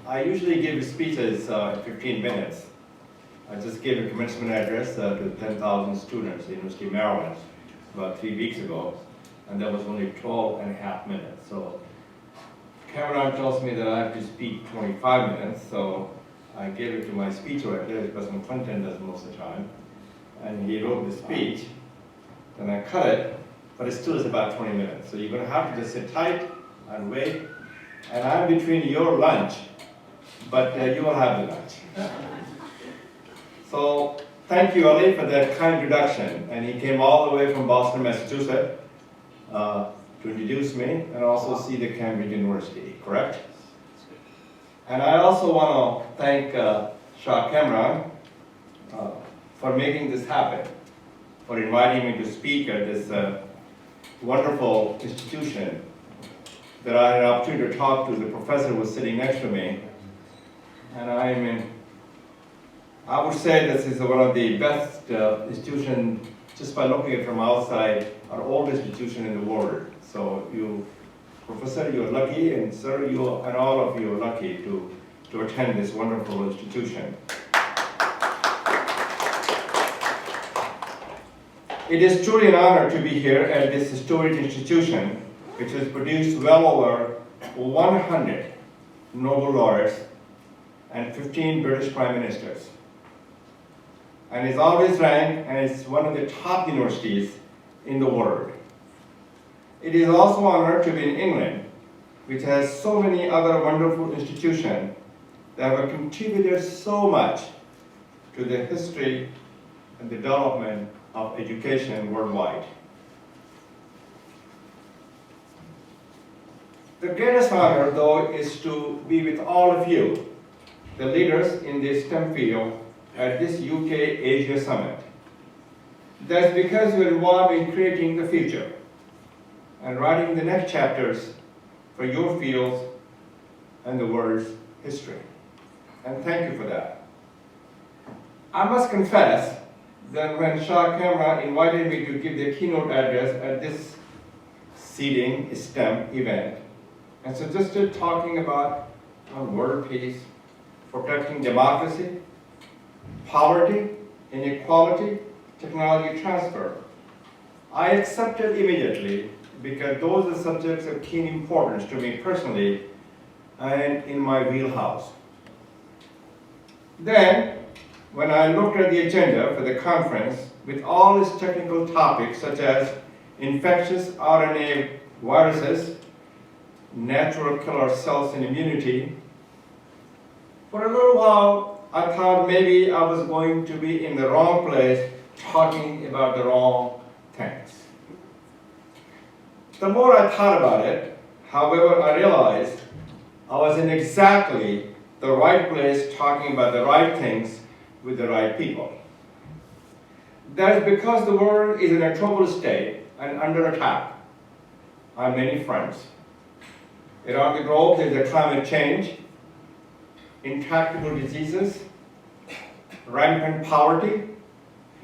I usually give speeches in 15 minutes. I just gave a commencement address to 10,000 students at the University of Maryland about 3 weeks ago, and that was only 12 and a half minutes. So Cameron tells me that I have to speak 25 minutes, so I gave it to my speechwriter, because Clinton does most of the time, and he wrote the speech. Then I cut it, but it still is about 20 minutes. So you're going to have to just sit tight and wait. And I'm between your lunch, but you will have the lunch. So thank you, Ali, for that kind introduction. And he came all the way from Boston, Massachusetts, to introduce me and also see the Cambridge University, correct? And I also want to thank Shah Cameron for making this happen, for inviting me to speak at this wonderful institution that I had an opportunity to talk to. The professor was sitting next to me, and I would say this is one of the best institutions, just by looking at it from outside, our oldest institution in the world. So you, Professor, you're lucky, and sir, you and all of you are lucky to attend this wonderful institution. It is truly an honor to be here at this historic institution, which has produced well over 100 Nobel laureates and 15 British prime ministers. And it's always ranked, and it's one of the top universities in the world. It is also an honor to be in England, which has so many other wonderful institutions that have contributed so much to the history and development of education worldwide. The greatest honor, though, is to be with all of you, the leaders in the STEM field, at this UK Asia Summit. That's because you're involved in creating the future and writing the next chapters for your fields and the world's history. And thank you for that. I must confess that when Shah Cameron invited me to give the keynote address at this seeding STEM event, and suggested talking about world peace, protecting democracy, poverty, inequality, technology transfer, I accepted immediately because those are subjects of keen importance to me personally and in my wheelhouse. Then, when I looked at the agenda for the conference with all its technical topics such as infectious RNA viruses, natural killer cells and immunity, for a little while I thought maybe I was going to be in the wrong place talking about the wrong things. The more I thought about it, however, I realized I was in exactly the right place talking about the right things with the right people. That is because the world is in a troubled state and under attack on many fronts. Around the globe, there is a climate change, intractable diseases, rampant poverty,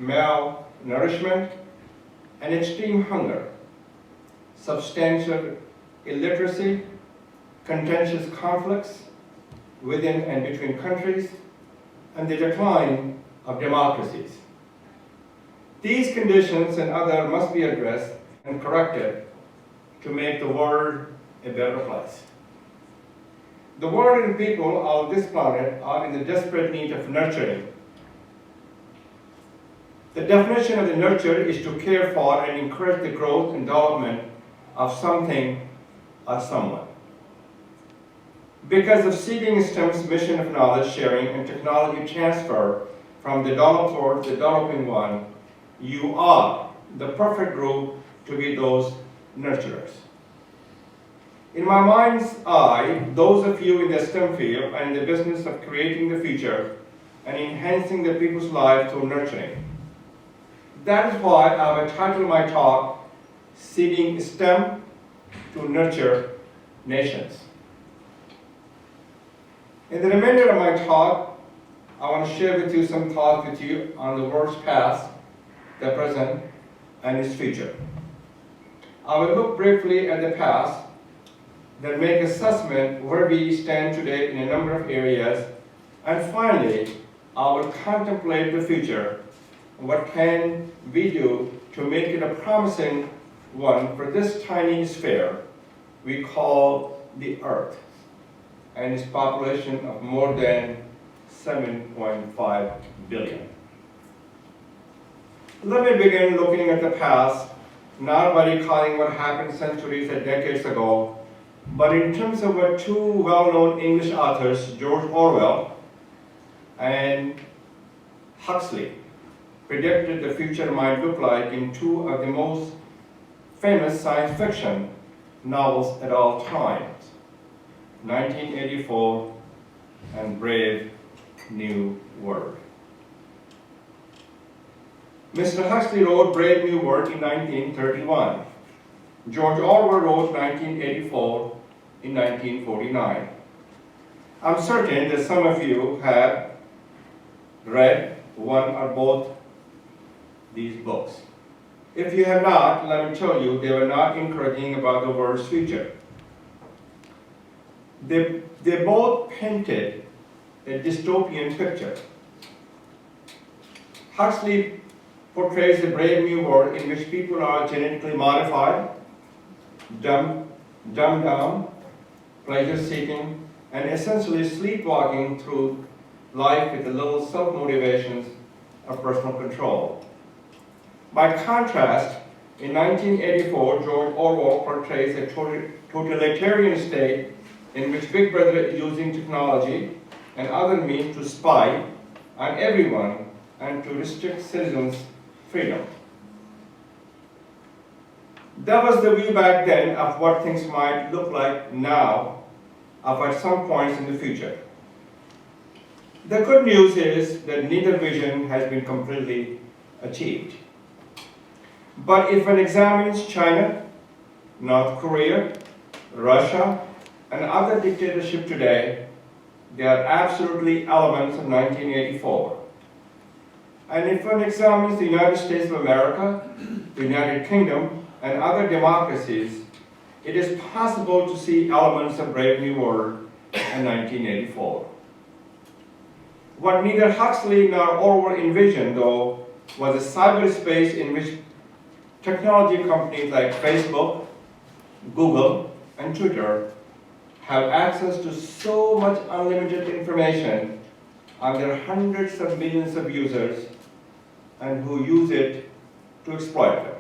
malnourishment, and extreme hunger, substantial illiteracy, contentious conflicts within and between countries, and the decline of democracies. These conditions and others must be addressed and corrected to make the world a better place. The world and people of this planet are in the desperate need of nurturing. The definition of the nurture is to care for and encourage the growth and development of something or someone. Because of Seeding STEM's mission of knowledge sharing and technology transfer from the developed world to the developing one, you are the perfect group to be those nurturers. In my mind's eye, those of you in the STEM field are in the business of creating the future and enhancing the people's lives through nurturing. That is why I have titled my talk, Seeding STEM to Nurture Nations. In the remainder of my talk, I want to share with you some thoughts with you on the world's past, the present, and its future. I will look briefly at the past, then make assessment where we stand today in a number of areas, and finally, I will contemplate the future. What can we do to make it a promising one for this tiny sphere we call the Earth and its population of more than 7.5 billion. Let me begin looking at the past, not by recalling what happened centuries and decades ago, but in terms of what two well-known English authors, George Orwell and Huxley, predicted the future might look like in two of the most famous science fiction novels at all times, 1984 and Brave New World. Mr. Huxley wrote Brave New World in 1931. George Orwell wrote 1984 in 1949. I'm certain that some of you have read one or both these books. If you have not, let me tell you, they were not encouraging about the world's future. They both painted a dystopian picture. Huxley portrays a brave new world in which people are genetically modified, dumbed down, pleasure-seeking, and essentially sleepwalking through life with a little self-motivations of personal control. By contrast, in 1984, George Orwell portrays a totalitarian state in which Big Brother is using technology and other means to spy on everyone and to restrict citizens' freedom. That was the view back then of what things might look like now, at some points in the future. The good news is that neither vision has been completely achieved. But if one examines China, North Korea, Russia, and other dictatorships today, they are absolutely elements of 1984. And if one examines the United States of America, the United Kingdom, and other democracies, it is possible to see elements of Brave New World in 1984. What neither Huxley nor Orwell envisioned, though, was a cyberspace in which technology companies like Facebook, Google, and Twitter have access to so much unlimited information on their hundreds of millions of users and who use it to exploit them.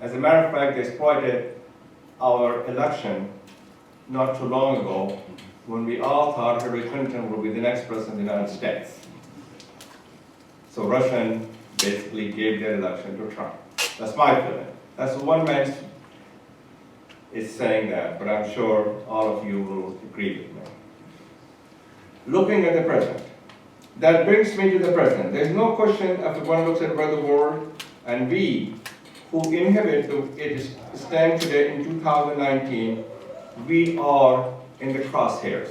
As a matter of fact, they exploited our election not too long ago when we all thought Hillary Clinton would be the next president of the United States. So Russia basically gave their election to Trump. That's my feeling. That's one man is saying that, but I'm sure all of you will agree with me. Looking at the present, that brings me to the present. There's no question if one looks at where the world and we who inhabit it stand today in 2019, we are in the crosshairs.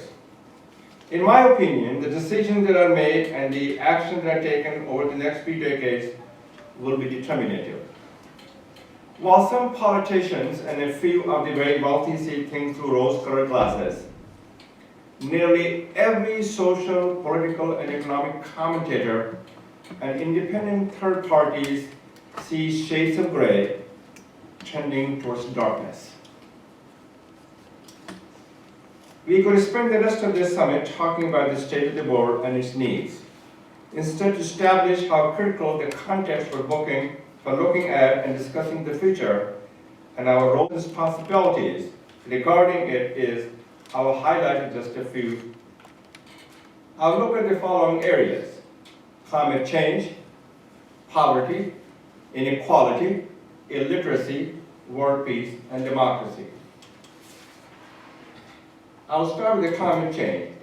In my opinion, the decisions that are made and the actions that are taken over the next few decades will be determinative. While some politicians and a few of the very wealthy see things through rose-colored glasses, nearly every social, political, and economic commentator and independent third parties see shades of gray trending towards darkness. We could spend the rest of this summit talking about the state of the world and its needs. Instead, to establish how critical the context for looking at and discussing the future and our roles and responsibilities regarding it is, I will highlight just a few. I'll look at the following areas: climate change, poverty, inequality, illiteracy, world peace, and democracy. I'll start with the climate change.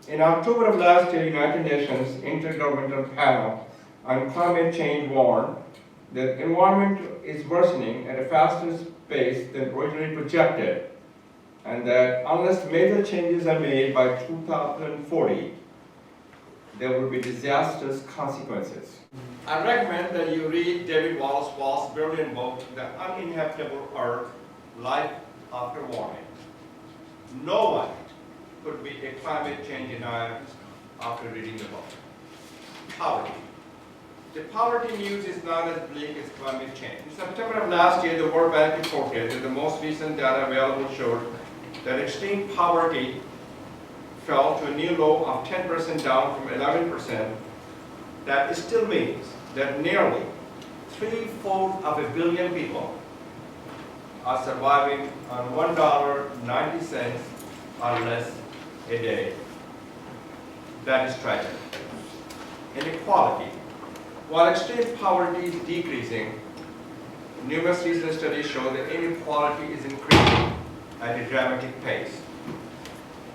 In October of last year, United Nations Intergovernmental Panel on Climate Change warned that the environment is worsening at a faster pace than originally projected, and that unless major changes are made by 2040, there will be disastrous consequences. I recommend that you read David Wallace's brilliant book, The Uninhabitable Earth, Life After Warming. No one could be a climate change denier after reading the book. Poverty. The poverty news is not as bleak as climate change. In September of last year, the World Bank reported that the most recent data available showed that extreme poverty fell to a new low of 10%, down from 11%. That still means that nearly 3/4 of a billion people are surviving on $1.90 or less a day. That is tragic. Inequality. While extreme poverty is decreasing, numerous recent studies show that inequality is increasing at a dramatic pace.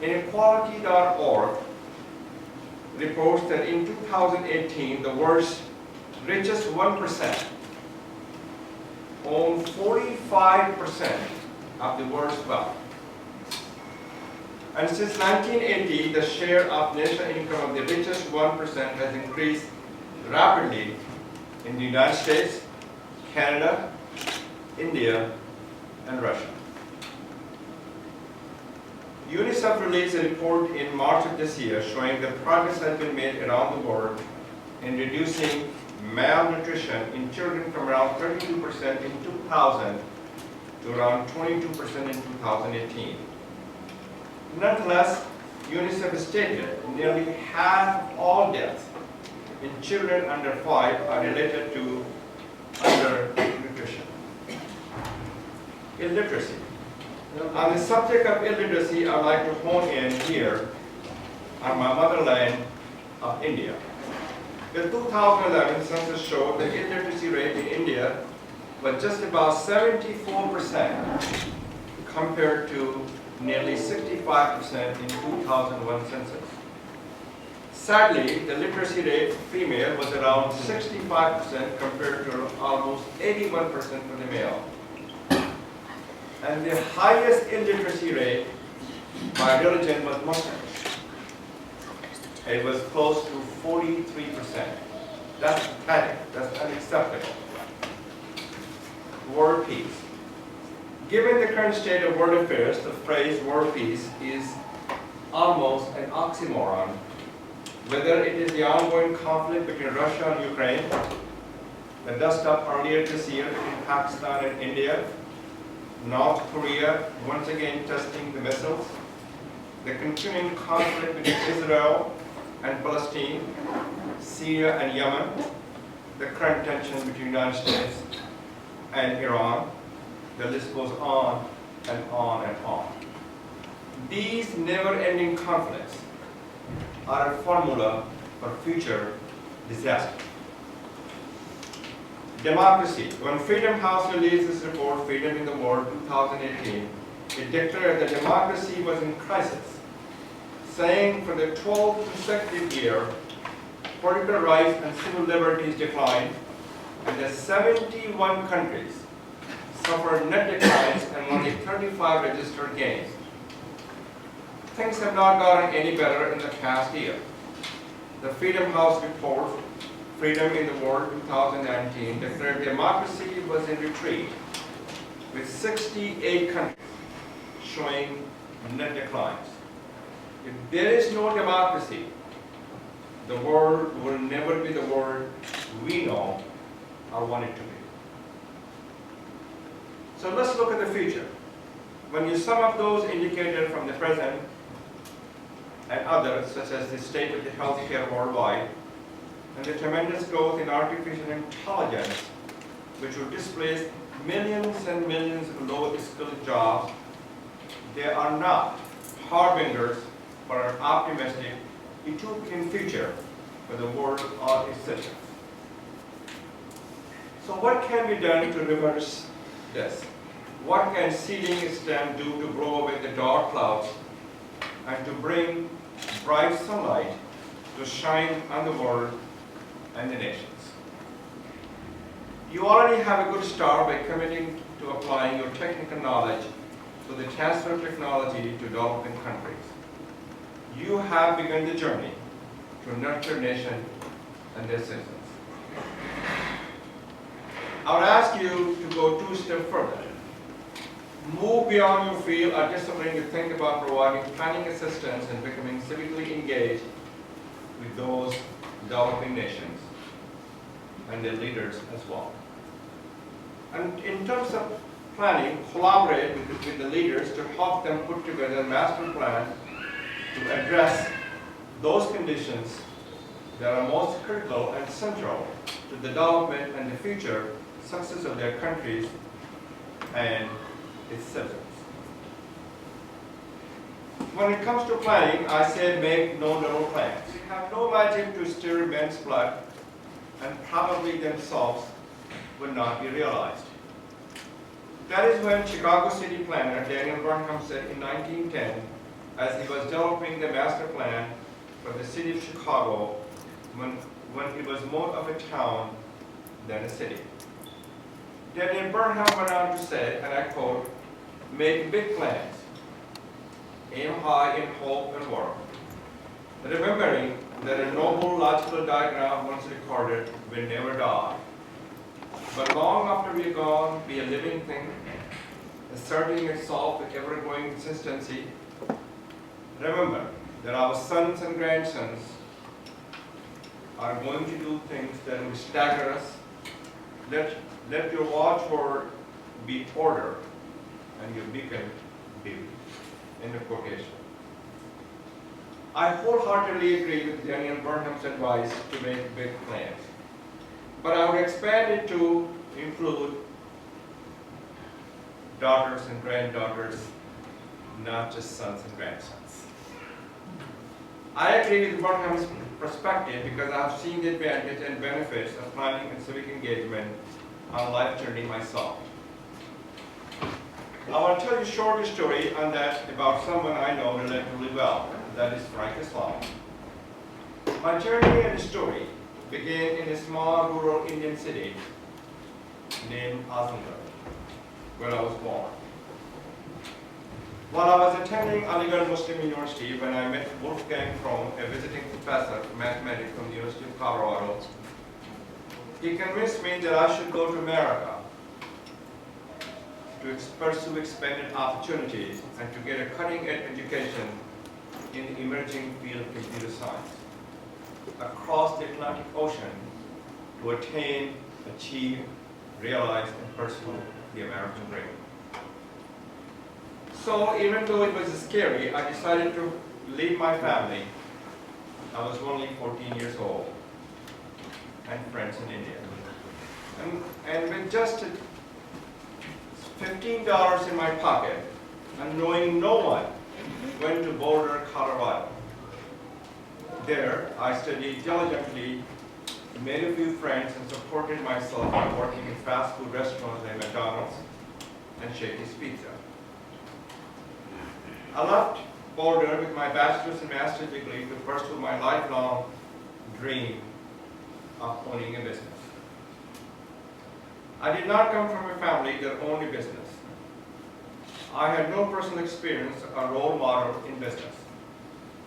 Inequality.org reports that in 2018, the world's richest 1% own 45% of the world's wealth. And since 1980, the share of national income of the richest 1% has increased rapidly in the United States, Canada, India, and Russia. UNICEF released a report in March of this year showing that progress has been made around the world in reducing malnutrition in children from around 32% in 2000 to around 22% in 2018. Nonetheless, UNICEF stated nearly half of all deaths in children under 5 are related to undernutrition. Illiteracy. On the subject of illiteracy, I'd like to hone in here on my motherland of India. The 2011 census showed the illiteracy rate in India was just about 74% compared to nearly 65% in 2001 census. Sadly, the literacy rate for female was around 65% compared to almost 81% for the male. And the highest illiteracy rate by religion was Muslims. It was close to 43%. That's pathetic. That's unacceptable. World peace. Given the current state of world affairs, the phrase world peace is almost an oxymoron. Whether it is the ongoing conflict between Russia and Ukraine, the dust-up earlier this year between Pakistan and India, North Korea once again testing the missiles, the continuing conflict between Israel and Palestine, Syria and Yemen, the current tension between the United States and Iran, the list goes on and on and on. These never-ending conflicts are a formula for future disaster. Democracy. When Freedom House released this report, Freedom in the World 2018, it declared that democracy was in crisis, saying for the 12th consecutive year, political rights and civil liberties declined, and that 71 countries suffered net declines and only 35 registered gains. Things have not gotten any better in the past year. The Freedom House report, Freedom in the World 2019, declared democracy was in retreat, with 68 countries showing net declines. If there is no democracy, the world will never be the world we know or want it to be. So let's look at the future. When you sum up those indicators from the present and others, such as the state of the healthcare worldwide, and the tremendous growth in artificial intelligence, which will displace millions and millions of low-skilled jobs, they are not harbingers for an optimistic, utopian future for the world or its citizens. So what can be done to reverse this? What can seeding STEM do to blow away the dark clouds and to bring bright sunlight to shine on the world and the nations? You already have a good start by committing to applying your technical knowledge to the transfer of technology to developing countries. You have begun the journey to nurture nations and their citizens. I would ask you to go 2 steps further. Move beyond your field or discipline to think about providing planning assistance and becoming civically engaged with those developing nations and their leaders as well. And in terms of planning, collaborate with the leaders to help them put together a master plan to address those conditions that are most critical and central to the development and the future success of their countries and its citizens. When it comes to planning, I say make no little plans. We have no magic to stir men's blood, and probably themselves would not be realized. That is when Chicago city planner Daniel Burnham said in 1910, as he was developing the master plan for the city of Chicago, when it was more of a town than a city. Daniel Burnham went on to say, and I quote, "Make big plans, aim high in hope and work, remembering that a noble logical diagram once recorded will never die, but long after we are gone, be a living thing, asserting itself with ever-growing consistency. Remember that our sons and grandsons are going to do things that will stagger us. Let your watchword be order and your beacon beauty." End of quotation. I wholeheartedly agree with Daniel Burnham's advice to make big plans, but I would expand it to include daughters and granddaughters, not just sons and grandsons. I agree with Burnham's perspective because I have seen the advantage and benefits of planning and civic engagement on life journey myself. I want to tell you a short story on that about someone I know relatively well. That is Frank Islam. My journey and story began in a small rural Indian city named Azamgarh, where I was born. While I was attending Aligarh Muslim University, when I met Wolfgang Krohn, a visiting professor of mathematics from the University of Colorado, he convinced me that I should go to America to pursue expanded opportunities and to get a cutting-edge education in the emerging field of computer science across the Atlantic Ocean to attain, achieve, realize, and pursue the American dream. So even though it was scary, I decided to leave my family. I was only 14 years old and friends in India. And with just $15 in my pocket and knowing no one, went to Boulder, Colorado. There, I studied diligently, made a few friends, and supported myself by working in fast food restaurants like McDonald's and Shakey's Pizza. I left Boulder with my bachelor's and master's degree to pursue my lifelong dream of owning a business. I did not come from a family that owned a business. I had no personal experience or role model in business.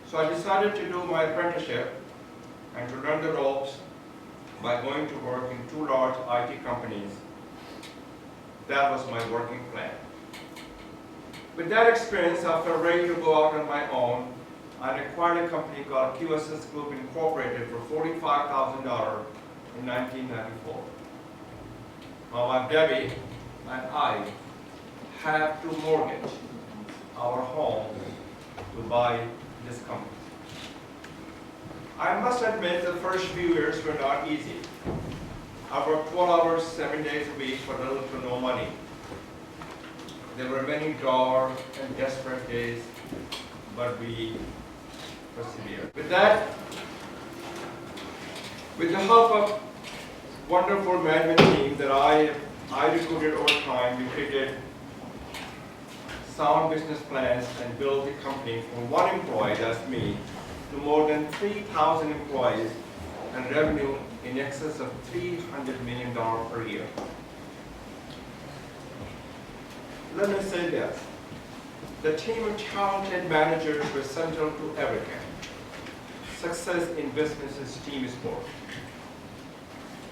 So I decided to do my apprenticeship and to learn the ropes by going to work in 2 large IT companies. That was my working plan. With that experience, I felt ready to go out on my own. I acquired a company called QSS Group Incorporated for $45,000 in 1994. My wife Debbie and I have to mortgage our home to buy this company. I must admit the first few years were not easy. I worked 12 hours, 7 days a week for little to no money. There were many dark and desperate days, but we persevered. With that, with the help of wonderful management team that I recruited over time, we created sound business plans and built the company from 1 employee, that's me, to more than 3,000 employees and revenue in excess of $300 million per year. Let me say this. The team of talented managers were central to everything. Success in business is team sport.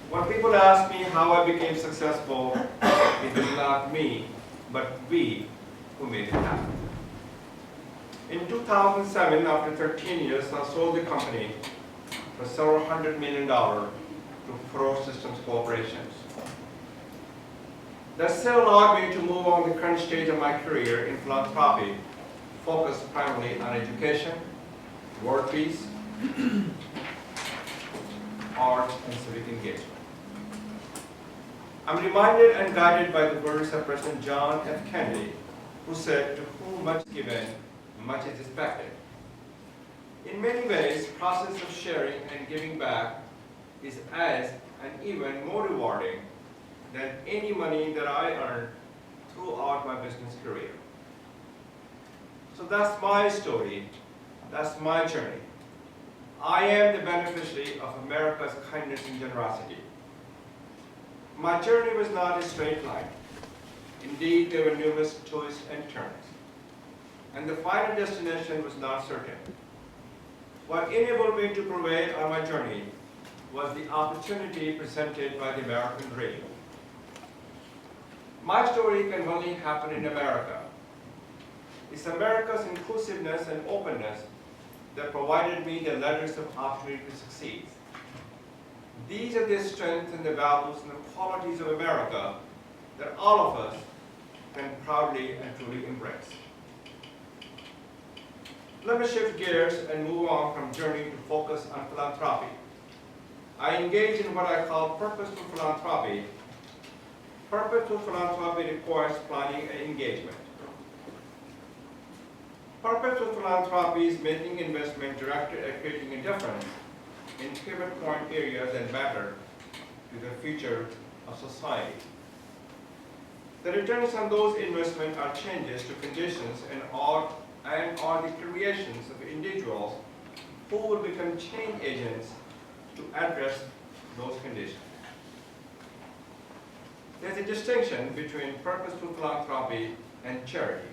When people ask me how I became successful, it is not me, but we who made it happen. In 2007, after 13 years, I sold the company for several $100 million to Pro Systems Corporations. That sale allowed me to move on the current stage of my career in philanthropy, focused primarily on education, world peace, art, and civic engagement. I'm reminded and guided by the words of President John F. Kennedy, who said, "To whom much is given, much is expected." In many ways, the process of sharing and giving back is as and even more rewarding than any money that I earned throughout my business career. So that's my story, that's my journey. I am the beneficiary of America's kindness and generosity. My journey was not a straight line. Indeed, there were numerous twists and turns. And the final destination was not certain. What enabled me to prevail on my journey was the opportunity presented by the American dream. My story can only happen in America. It's America's inclusiveness and openness that provided me the letters of opportunity to succeed. These are the strengths and the values and the qualities of America that all of us can proudly and truly embrace. Let me shift gears and move on from journey to focus on philanthropy. I engage in what I call purposeful philanthropy. Purposeful philanthropy requires planning and engagement. Purposeful philanthropy is making investment directed at creating a difference in pivot point areas that matter to the future of society. The returns on those investments are changes to conditions and are the creations of individuals who will become change agents to address those conditions. There's a distinction between purposeful philanthropy and charity.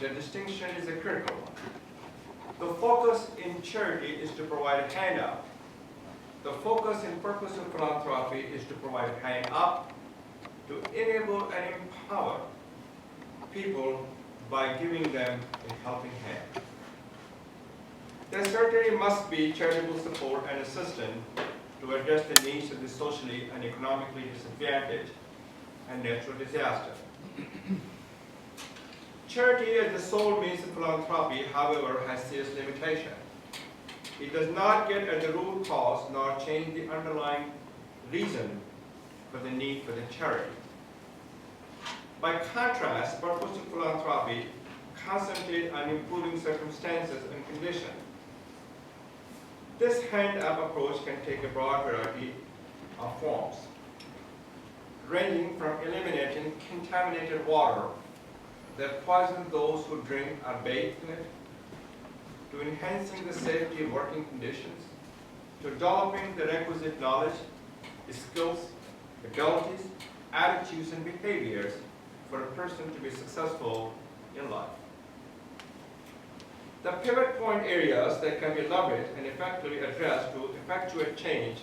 The distinction is a critical one. The focus in charity is to provide a handout. The focus in purposeful philanthropy is to provide a hand up, to enable and empower people by giving them a helping hand. There certainly must be charitable support and assistance to address the needs of the socially and economically disadvantaged and natural disaster. Charity as the sole means of philanthropy, however, has serious limitations. It does not get at the root cause nor change the underlying reason for the need for the charity. By contrast, purposeful philanthropy concentrates on improving circumstances and conditions. This hand-up approach can take a broad variety of forms, ranging from eliminating contaminated water that poisons those who drink or bathe in it, to enhancing the safety of working conditions, to developing the requisite knowledge, skills, abilities, attitudes, and behaviors for a person to be successful in life. The pivot point areas that can be leveraged and effectively addressed to effectuate change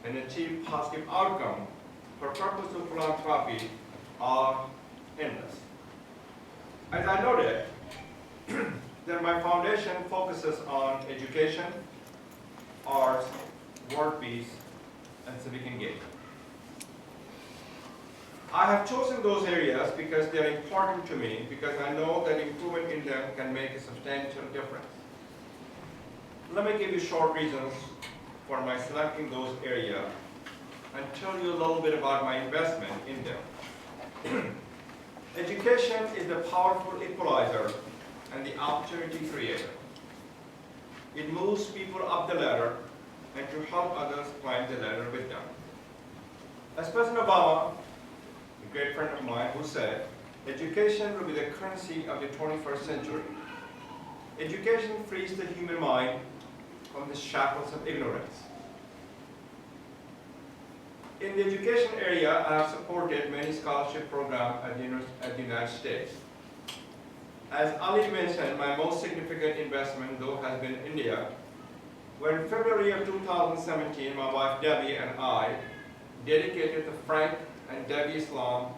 and achieve positive outcome for purposeful philanthropy are endless. As I noted, that my foundation focuses on education, arts, world peace, and civic engagement. I have chosen those areas because they are important to me, because I know that improvement in them can make a substantial difference. Let me give you short reasons for my selecting those areas and tell you a little bit about my investment in them. Education is the powerful equalizer and the opportunity creator. It moves people up the ladder and to help others climb the ladder with them. As President Obama, a great friend of mine, who said, education will be the currency of the 21st century. Education frees the human mind from the shackles of ignorance. In the education area, I have supported many scholarship programs at the United States. As Ali mentioned, my most significant investment, though, has been India, where in February of 2017, my wife Debbie and I dedicated the Frank and Debbie Islam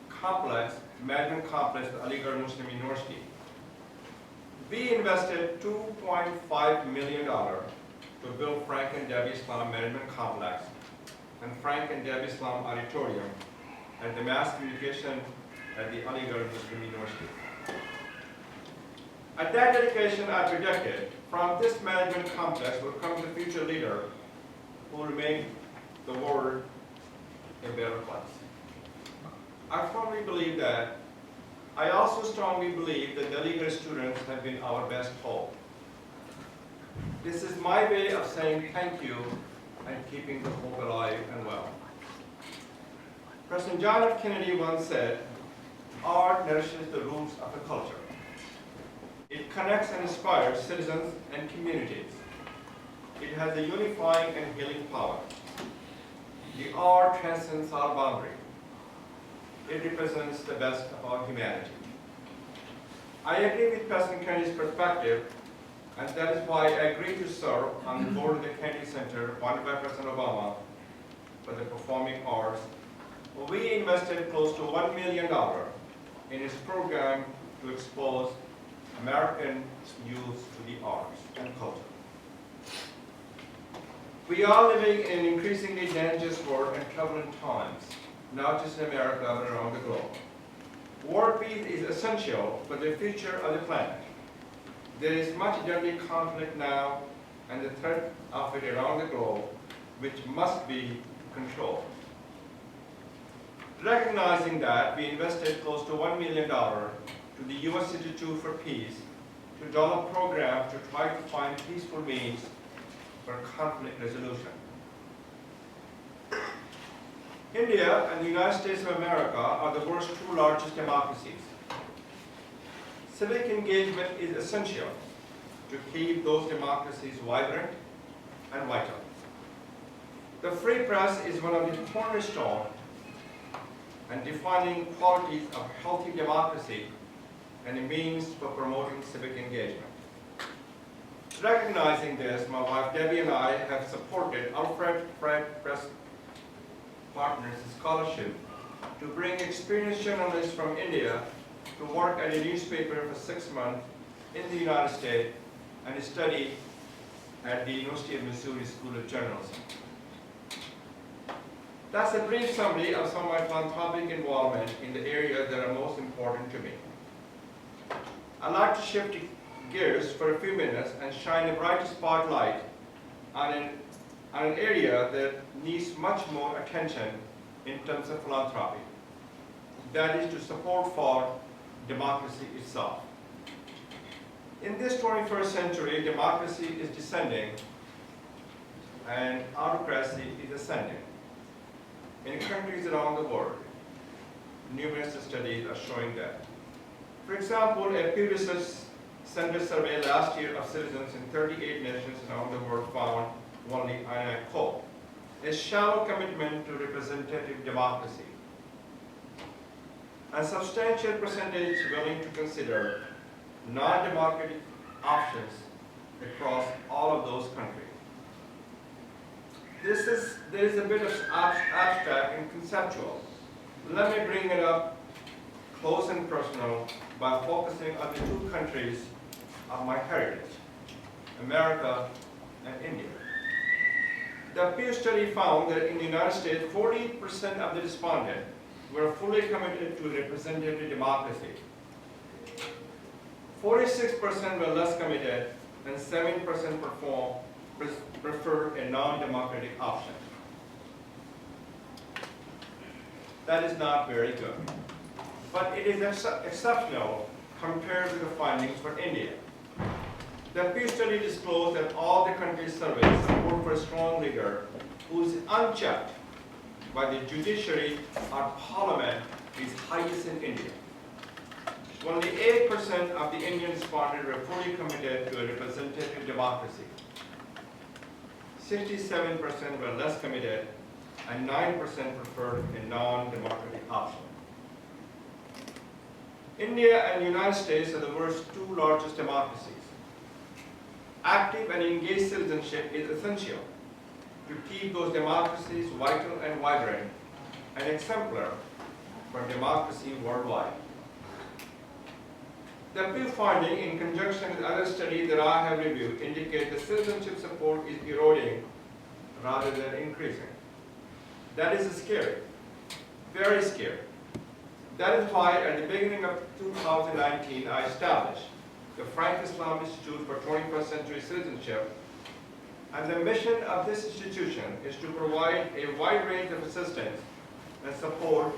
Complex management complex at Aligarh Muslim University. We invested $2.5 million to build Frank and Debbie Islam Management Complex and Frank and Debbie Islam Auditorium and the Mass Communication at the Aligarh Muslim University. At that dedication, I projected from this management complex will come the future leader who will make the world a better place. I firmly believe that. I also strongly believe that the Aligarh students have been our best hope. This is my way of saying thank you and keeping the hope alive and well. President John F. Kennedy once said, "Art nourishes the roots of a culture. It connects and inspires citizens and communities. It has a unifying and healing power. The art transcends our boundary. It represents the best of our humanity." I agree with President Kennedy's perspective, and that is why I agreed to serve on the board of the Kennedy Center, appointed by President Obama, for the performing arts. We invested close to $1 million in its program to expose American youth to the arts and culture. We are living in increasingly dangerous world and turbulent times, not just in America, but around the globe. World peace is essential for the future of the planet. There is much deadly conflict now, and the threat of it around the globe, which must be controlled. Recognizing that, we invested close to $1 million to the U.S. Institute for Peace to develop programs to try to find peaceful means for conflict resolution. India and the United States of America are the world's two largest democracies. Civic engagement is essential to keep those democracies vibrant and vital. The free press is one of the cornerstones and defining qualities of healthy democracy and a means for promoting civic engagement. Recognizing this, my wife Debbie and I have supported Alfred Press Partners Scholarship to bring experienced journalists from India to work at a newspaper for 6 months in the United States and study at the University of Missouri School of Journalism. That's a brief summary of some of my philanthropic involvement in the areas that are most important to me. I'd like to shift gears for a few minutes and shine a bright spotlight on an area that needs much more attention in terms of philanthropy. That is to support for democracy itself. In this 21st century, democracy is descending and autocracy is ascending. In countries around the world, numerous studies are showing that. For example, a Pew Research Center survey last year of citizens in 38 nations around the world found only, and I quote, a shallow commitment to representative democracy. A substantial percentage willing to consider non-democratic options across all of those countries. There is a bit of abstract and conceptual. Let me bring it up close and personal by focusing on the two countries of my heritage, America and India. The Pew study found that in the United States, 40% of the respondents were fully committed to representative democracy. 46% were less committed, and 7% preferred a non-democratic option. That is not very good, but it is exceptional compared to the findings for India. The Pew study disclosed that all the countries surveyed support for a strong leader who is unchecked by the judiciary or parliament is highest in India. Only 8% of the Indian respondents were fully committed to a representative democracy. 67% were less committed, and 9% preferred a non-democratic option. India and the United States are the world's two largest democracies. Active and engaged citizenship is essential to keep those democracies vital and vibrant and exemplar for democracy worldwide. The Pew finding, in conjunction with other studies that I have reviewed, indicate that citizenship support is eroding rather than increasing. That is scary, very scary. That is why at the beginning of 2019, I established the Frank Islam Institute for 21st Century Citizenship, and the mission of this institution is to provide a wide range of assistance and support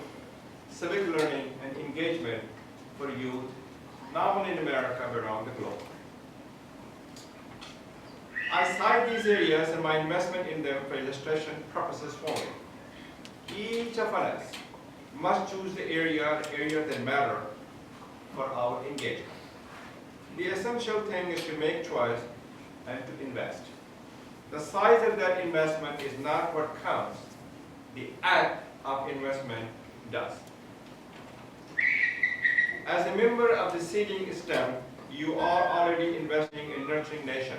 civic learning and engagement for youth, not only in America, but around the globe. I cite these areas and my investment in them for illustration purposes only. Each of us must choose the areas that matter for our engagement. The essential thing is to make choice and to invest. The size of that investment is not what counts. The act of investment does. As a member of the seeding STEM, you are already investing in nurturing nation.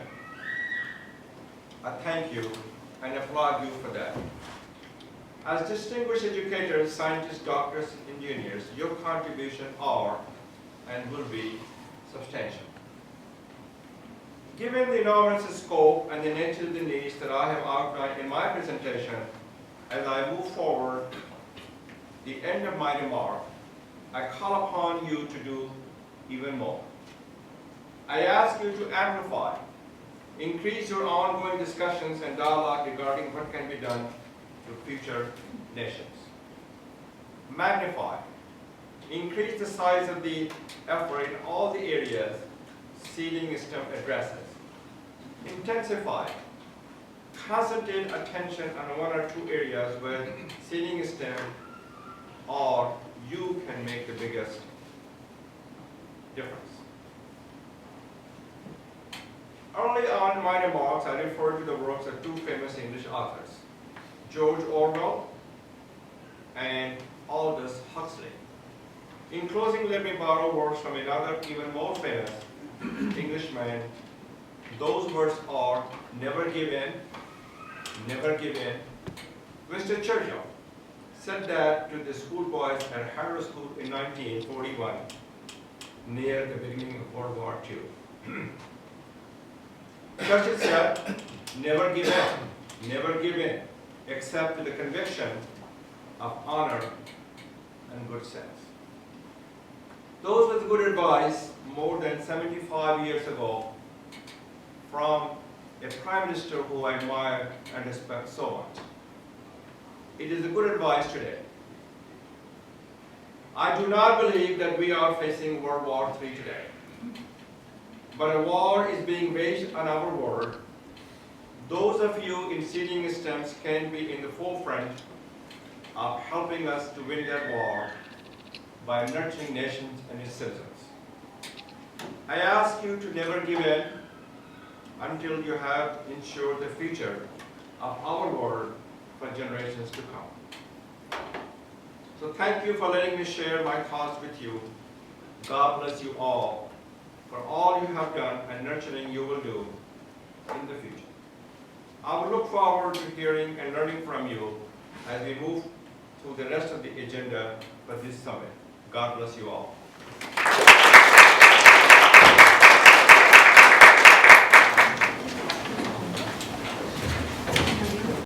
I thank you and applaud you for that. As distinguished educators, scientists, doctors, engineers, your contributions are and will be substantial. Given the enormous scope and the nature of the needs that I have outlined in my presentation, as I move forward the end of my remark, I call upon you to do even more. I ask you to amplify, increase your ongoing discussions and dialogue regarding what can be done to future nations. Magnify, increase the size of the effort in all the areas seeding STEM addresses. Intensify, concentrate attention on one or two areas where seeding STEM or you can make the biggest difference. Early on in my remarks, I referred to the works of two famous English authors, George Orwell and Aldous Huxley. In closing, let me borrow words from another even more famous Englishman. Those words are, never give in, never give in. Winston Churchill said that to the schoolboys at Harrow School in 1941, near the beginning of World War II. Churchill said, never give in, except to the conviction of honor and good sense. Those was good advice more than 75 years ago from a Prime Minister who I admire and respect so much. It is a good advice today. I do not believe that we are facing World War III today. But a war is being waged on our world. Those of you in seeding STEMs can be in the forefront of helping us to win that war by nurturing nations and its citizens. I ask you to never give in until you have ensured the future of our world for generations to come. So thank you for letting me share my thoughts with you. God bless you all for all you have done and nurturing you will do in the future. I will look forward to hearing and learning from you as we move through the rest of the agenda for this summit. God bless you all.